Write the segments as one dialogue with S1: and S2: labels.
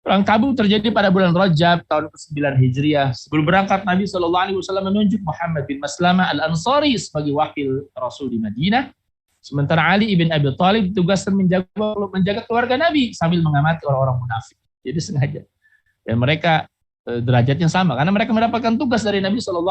S1: Perang Tabuk terjadi pada bulan Rajab tahun ke-9 Hijriah. Sebelum berangkat, Nabi SAW menunjuk Muhammad bin Maslamah Al-Ansari sebagai wakil Rasul di Madinah. Sementara Ali ibn Abi Thalib ditugaskan menjaga keluarga Nabi sambil mengamati orang-orang munafik. Jadi sengaja. Dan mereka derajatnya sama karena mereka mendapatkan tugas dari Nabi SAW.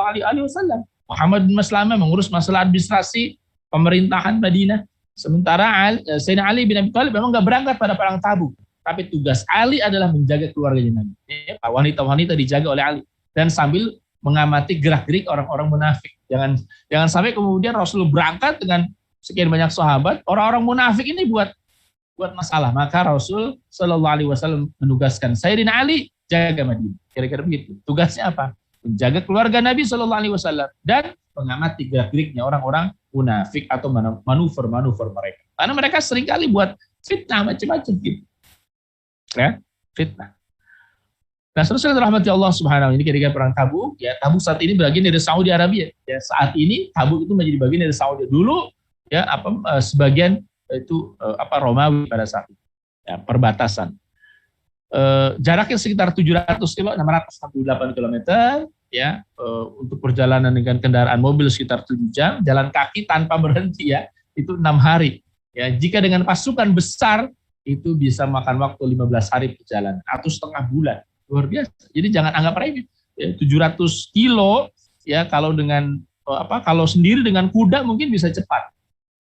S1: Muhammad bin Maslamah mengurus masalah administrasi pemerintahan Madinah. Sementara Sayyidina Ali bin Abi Thalib memang nggak berangkat pada perang Tabuk. Tapi tugas Ali adalah menjaga keluarganya Nabi. Wanita-wanita dijaga oleh Ali. Dan sambil mengamati gerak-gerik orang-orang munafik. Jangan sampai kemudian Rasul berangkat dengan sekian banyak sahabat, orang-orang munafik ini buat masalah. Maka Rasul SAW menugaskan Sayyidina Ali jaga Madinah. Kira-kira begitu. Tugasnya apa? Menjaga keluarga Nabi SAW dan mengamati gerak-geriknya orang-orang munafik atau manuver-manuver mereka. Karena mereka seringkali buat fitnah macam-macam gitu. Ya, fitnah. Nah, seterusnya rahmati Allah Subhanahu, ini kira-kira perang Tabuk. Ya, Tabuk saat ini bagian dari Saudi Arabia. Ya, saat ini Tabuk itu menjadi bagian dari Saudi. Dulu ya sebagian itu Romawi pada saat itu. Ya, perbatasan. Jaraknya sekitar 700 km, 668 km ya, untuk perjalanan dengan kendaraan mobil sekitar 7 jam, jalan kaki tanpa berhenti ya, itu 6 hari. Ya, jika dengan pasukan besar itu bisa makan waktu 15 hari perjalanan atau setengah bulan. Luar biasa. Jadi jangan anggap remeh. Ya, 700 kilo ya, kalau dengan kalau sendiri dengan kuda mungkin bisa cepat.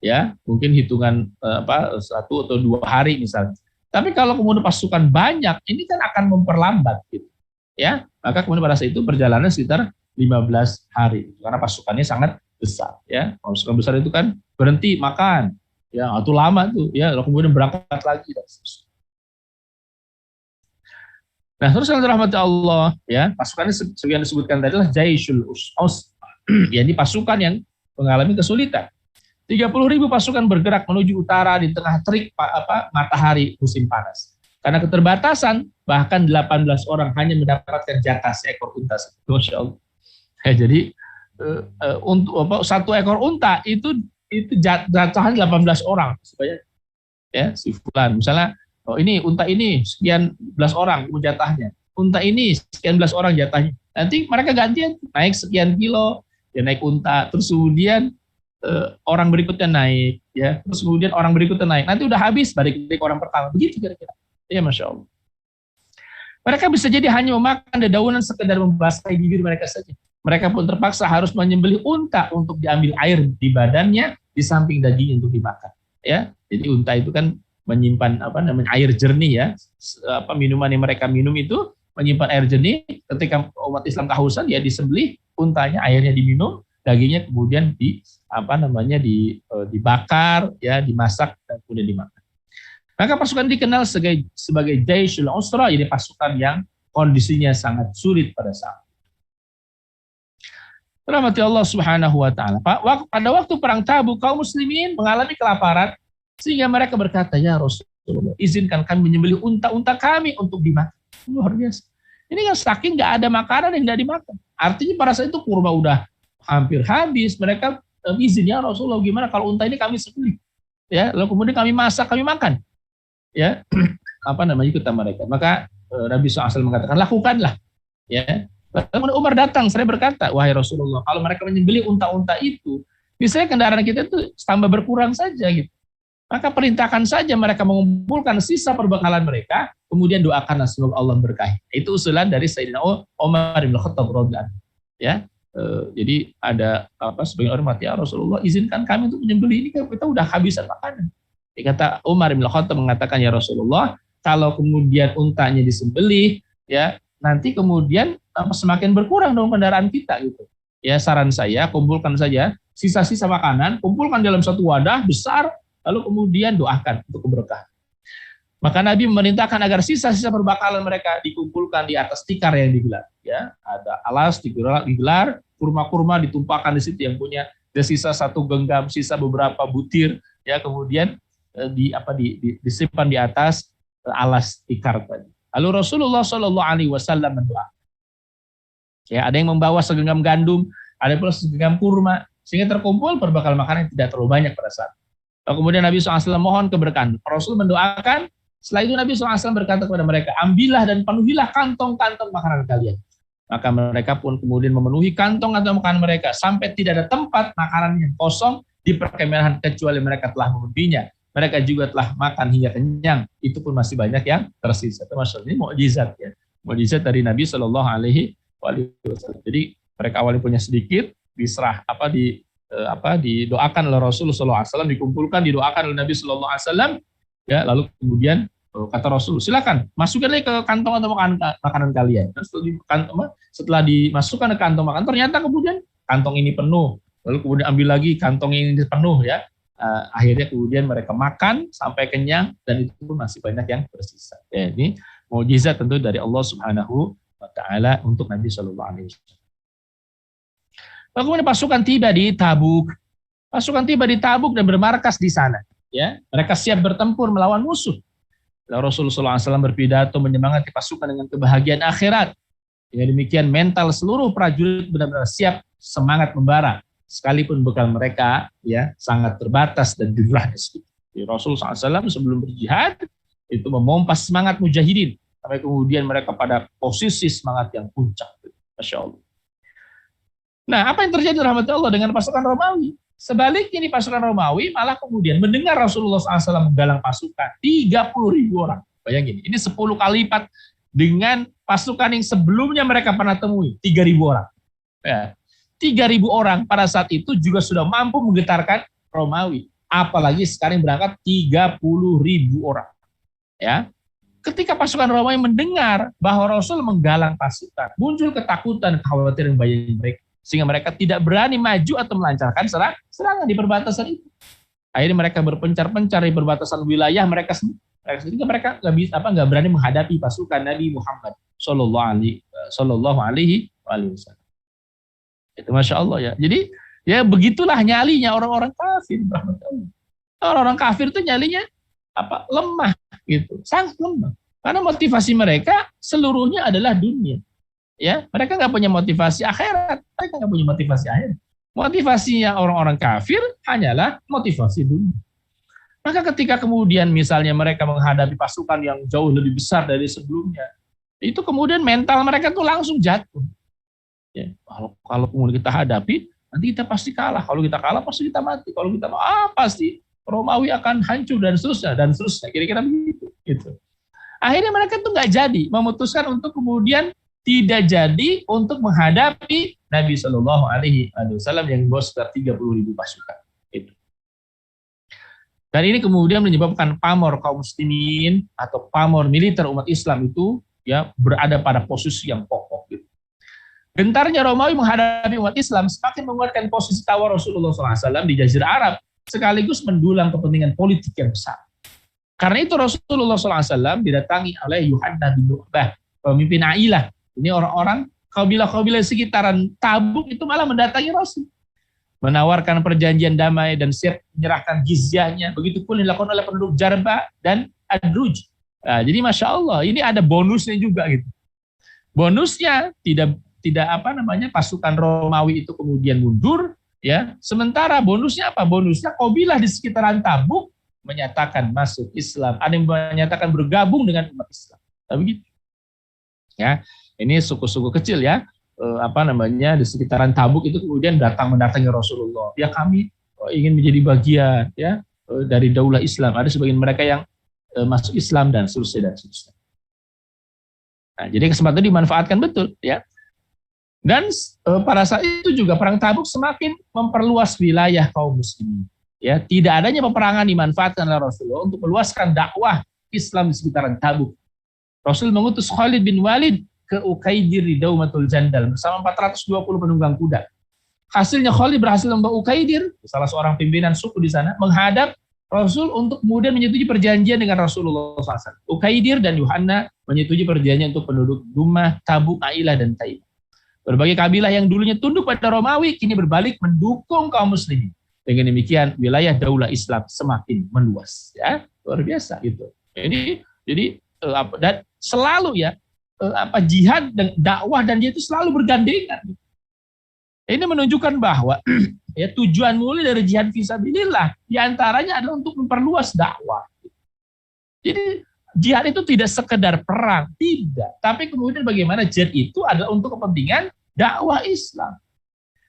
S1: Ya, mungkin hitungan 1 atau 2 hari misalnya. Tapi kalau kemudian pasukan banyak, ini kan akan memperlambat gitu. Ya, maka kemudian pada saat itu perjalanan sekitar 15 hari karena pasukannya sangat besar ya. Pasukan besar itu kan berhenti makan. Ya, itu lama tuh, ya, lalu kemudian berangkat lagi. Nah, terus yang dirahmati Allah, ya, pasukannya yang disebutkan tadi adalah Jaishul Us'us, yakni pasukan yang mengalami kesulitan. 30.000 pasukan bergerak menuju utara di tengah terik matahari musim panas. Karena keterbatasan, bahkan 18 orang hanya mendapatkan jatah seekor unta. Masya Allah. Ya, jadi untuk satu ekor unta itu jatahnya 18 orang supaya ya si fulan misalnya ini unta ini sekian belas orang jatahnya, unta ini sekian belas orang jatahnya, nanti mereka gantian naik sekian kilo ya, naik unta, terus kemudian orang berikutnya naik ya, terus kemudian orang berikutnya naik, nanti udah habis balik orang pertama, begitu kira-kira ya. Masya Allah, mereka bisa jadi hanya memakan dedaunan sekedar membasahi bibir mereka saja. Mereka pun terpaksa harus menyembelih unta untuk diambil air di badannya, di samping daging untuk dimakan. Ya, jadi unta itu kan menyimpan air jernih ya. Minuman yang mereka minum itu menyimpan air jernih. Ketika umat Islam kehausan ya disembelih untanya, airnya diminum, dagingnya kemudian dibakar ya, dimasak dan kemudian dimakan. Maka pasukan dikenal sebagai Jaishul Usra, jadi pasukan yang kondisinya sangat sulit pada saat. Rahmati Allah Subhanahu wa taala. Pada waktu perang Tabuk, kaum muslimin mengalami kelaparan sehingga mereka berkata, "Ya Rasulullah, izinkan kami menyembelih unta-unta kami untuk dimakan." Luar biasa. Ini yang saking nggak ada makanan yang nggak dimakan. Artinya pada saat itu kurma udah hampir habis. Mereka izin, "Ya Rasulullah, gimana kalau unta ini kami sembelih?" Ya, lalu kemudian kami masak, kami makan. Ya, kata mereka. Maka Nabi SAW mengatakan, "Lakukanlah." Ya. Lalu Umar datang, saya berkata, "Wahai Rasulullah, kalau mereka menyembelih unta-unta itu, misalnya kendaraan kita itu tambah berkurang saja gitu. Maka perintahkan saja mereka mengumpulkan sisa perbekalan mereka, kemudian doakanlah semoga Allah berkahi." Itu usulan dari Sayyidina Umar bin Khattab radhiyallahu anhu. Ya, jadi ada sebagian orang mati, "Ya Rasulullah, izinkan kami untuk menyembelih, ini kita udah habisan makanan." Kata Umar bin Khattab mengatakan, "Ya Rasulullah, kalau kemudian untanya disembelih, ya nanti kemudian semakin berkurang dong kendaraan kita gitu. Ya, saran saya kumpulkan saja sisa-sisa makanan, kumpulkan dalam satu wadah besar, lalu kemudian doakan untuk keberkahan." Maka Nabi memerintahkan agar sisa-sisa perbekalan mereka dikumpulkan di atas tikar yang digelar. Ya, ada alas digelar, kurma-kurma ditumpahkan di situ yang punya sisa satu genggam, sisa beberapa butir, ya kemudian disimpan di atas alas tikar tadi. Lalu Rasulullah SAW mendoakan. Ya, ada yang membawa segenggam gandum, ada pula segenggam kurma, sehingga terkumpul perbekalan makanan yang tidak terlalu banyak pada saat. Lalu kemudian Nabi SAW mohon keberkahan. Rasul mendoakan Setelah itu Nabi SAW berkata kepada mereka, ambillah dan penuhilah kantong-kantong makanan kalian. Maka mereka pun kemudian memenuhi kantong-kantong makanan mereka sampai tidak ada tempat makanan yang kosong di perkemahan kecuali mereka telah memenuhinya. Mereka juga telah makan hingga kenyang. Itu pun masih banyak yang tersisa. Termasuk ini mukjizat ya. Mukjizat dari Nabi Shallallahu Alaihi Wasallam. Jadi mereka awalnya punya sedikit, didoakan oleh Rasulullah SAW, dikumpulkan, didoakan oleh Nabi Shallallahu Alaihi Wasallam. Ya, lalu kemudian kata Rasul, silakan masukkan ke kantong atau makanan kalian. Setelah dimasukkan ke kantong makanan, ternyata kemudian kantong ini penuh. Lalu kemudian ambil lagi kantong ini penuh ya. Akhirnya kemudian mereka makan sampai kenyang dan itu pun masih banyak yang tersisa. Ya, ini mukjizat tentu dari Allah Subhanahu wa taala untuk Nabi sallallahu alaihi wasallam. Kemudian pasukan tiba di Tabuk. Pasukan tiba di Tabuk dan bermarkas di sana. Ya, mereka siap bertempur melawan musuh. Rasulullah SAW berpidato menyemangati pasukan dengan kebahagiaan akhirat. Dengan demikian mental seluruh prajurit benar-benar siap semangat membara. Sekalipun bekal mereka ya sangat terbatas dan jumlahnya sedikit. Rasulullah SAW sebelum berjihad itu memompas semangat mujahidin. Sampai kemudian mereka pada posisi semangat yang puncak. Masya Allah. Nah, apa yang terjadi rahmatullah Allah dengan pasukan Romawi? Sebaliknya di pasukan Romawi malah kemudian mendengar Rasulullah SAW menggalang pasukan 30.000 orang. Bayangin, ini 10 kali lipat dengan pasukan yang sebelumnya mereka pernah temui, 3.000 orang. Ya, 3.000 orang pada saat itu juga sudah mampu menggetarkan Romawi. Apalagi sekarang berangkat 30.000 orang. Ya, ketika pasukan Romawi mendengar bahwa Rasul menggalang pasukan, muncul ketakutan, kekhawatiran bagi mereka. Sehingga mereka tidak berani maju atau melancarkan serangan di perbatasan itu. Akhirnya mereka berpencar-pencar di perbatasan wilayah mereka sendiri. Sehingga mereka nggak berani menghadapi pasukan Nabi Muhammad Sallallahu Alaihi Wasallam. Itu Masya Allah ya. Jadi ya begitulah nyalinya orang-orang kafir. Orang-orang kafir itu nyalinya lemah gitu, sangat lemah. Karena motivasi mereka seluruhnya adalah dunia. Ya, mereka nggak punya motivasi akhirat, mereka nggak punya motivasi akhirat. Motivasinya orang-orang kafir hanyalah motivasi dunia. Maka ketika kemudian misalnya mereka menghadapi pasukan yang jauh lebih besar dari sebelumnya, itu kemudian mental mereka tuh langsung jatuh. Ya, kalau kemudian kita hadapi, nanti kita pasti kalah. Kalau kita kalah pasti kita mati. Kalau kita pasti Romawi akan hancur dan seterusnya dan seterusnya. Kira-kira begitu. Gitu. Akhirnya mereka tuh nggak jadi memutuskan untuk kemudian tidak jadi untuk menghadapi Nabi Shallallahu Alaihi Wasallam yang membawa sekitar 30.000 pasukan. Itu. Dan ini kemudian menyebabkan pamor kaum muslimin atau pamor militer umat Islam itu ya berada pada posisi yang pokok. Gitu. Gentarnya Romawi menghadapi umat Islam semakin menguatkan posisi tawar Rasulullah SAW di Jazirah Arab, sekaligus mendulang kepentingan politik yang besar. Karena itu Rasulullah SAW didatangi oleh Yuhanna bin Nu'bah, pemimpin Ailah. Ini orang-orang kabilah-kabilah sekitaran Tabuk itu malah mendatangi Rasul. Menawarkan perjanjian damai dan siap menyerahkan jizyahnya. Begitu pun dilakukan oleh penduduk Jarba dan Adruj. Nah, jadi Masya Allah, ini ada bonusnya juga gitu. Bonusnya tidak pasukan Romawi itu kemudian mundur. Ya, sementara bonusnya apa? Bonusnya kabilah di sekitaran Tabuk menyatakan masuk Islam. Ada yang menyatakan bergabung dengan umat Islam. Nah, begitu. Ya. Ini suku-suku kecil ya, di sekitaran Tabuk itu kemudian mendatangi Rasulullah. Ya kami ingin menjadi bagian ya dari daulah Islam. Ada sebagian mereka yang masuk Islam dan seterusnya. Nah, jadi kesempatan itu dimanfaatkan betul ya. Dan pada saat itu juga perang Tabuk semakin memperluas wilayah kaum muslimin. Ya, tidak adanya peperangan dimanfaatkan oleh Rasulullah untuk meluaskan dakwah Islam di sekitaran Tabuk. Rasul mengutus Khalid bin Walid ke Ukaidir di Daumatul Jandal bersama 420 penunggang kuda. Hasilnya Khalid berhasil membawa Ukaidir, salah seorang pimpinan suku di sana, menghadap Rasul untuk kemudian menyetujui perjanjian dengan Rasulullah SAW. Ukaidir dan Yuhanna menyetujui perjanjian untuk penduduk Dumah, Tabuk, Ailah, dan Taib. Berbagai kabilah yang dulunya tunduk pada Romawi kini berbalik mendukung kaum muslimin. Dengan demikian wilayah daulah Islam semakin meluas. Ya, luar biasa gitu. Jadi dan selalu ya jihad dan dakwah dan dia itu selalu bergandengan. Ini menunjukkan bahwa ya tujuan mulia dari jihad fisabilillah diantaranya adalah untuk memperluas dakwah. Jadi Jihad itu tidak sekedar perang, tidak. Tapi kemudian bagaimana jihad itu adalah untuk kepentingan dakwah Islam.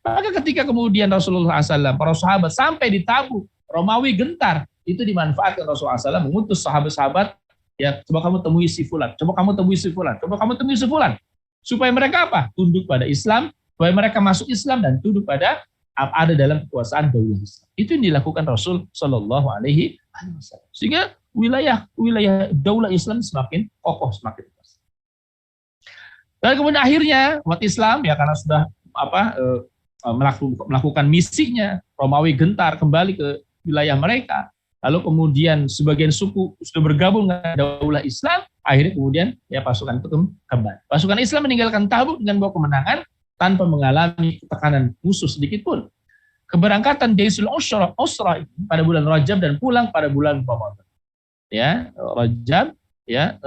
S1: Maka ketika kemudian Rasulullah SAW, para sahabat sampai di Tabuk, Romawi gentar, itu dimanfaatkan Rasulullah SAW mengutus sahabat-sahabat, ya coba kamu temui si fulan, coba kamu temui si fulan, coba kamu temui si fulan. Supaya mereka apa? Tunduk pada Islam, supaya mereka masuk Islam dan tunduk pada ada dalam kekuasaan daulah Islam. Itu yang dilakukan Rasul Shallallahu Alaihi Wasallam. Sehingga wilayah daulah Islam semakin kokoh, semakin kuat. Dan kemudian akhirnya umat Islam ya karena sudah melakukan misinya, Romawi gentar kembali ke wilayah mereka. Lalu kemudian sebagian suku sudah bergabung dengan daulah Islam, akhirnya kemudian ya pasukan itu kembali. Pasukan Islam meninggalkan Tabuk dengan bawa kemenangan tanpa mengalami tekanan musuh sedikit pun. Keberangkatan Jaisul Usra pada bulan Rajab dan pulang pada bulan Ramadan. Ya, Rajab ya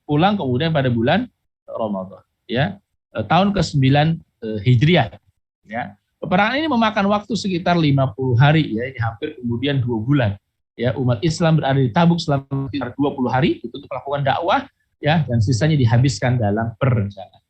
S1: pulang kemudian pada bulan Ramadan. Ya, tahun ke-9 Hijriah. Ya. Peperangan ini memakan waktu sekitar 50 hari ya, ini hampir kemudian 2 bulan. Ya, umat Islam berada di Tabuk selama sekitar 20 hari itu untuk melakukan dakwah ya dan sisanya dihabiskan dalam perencanaan.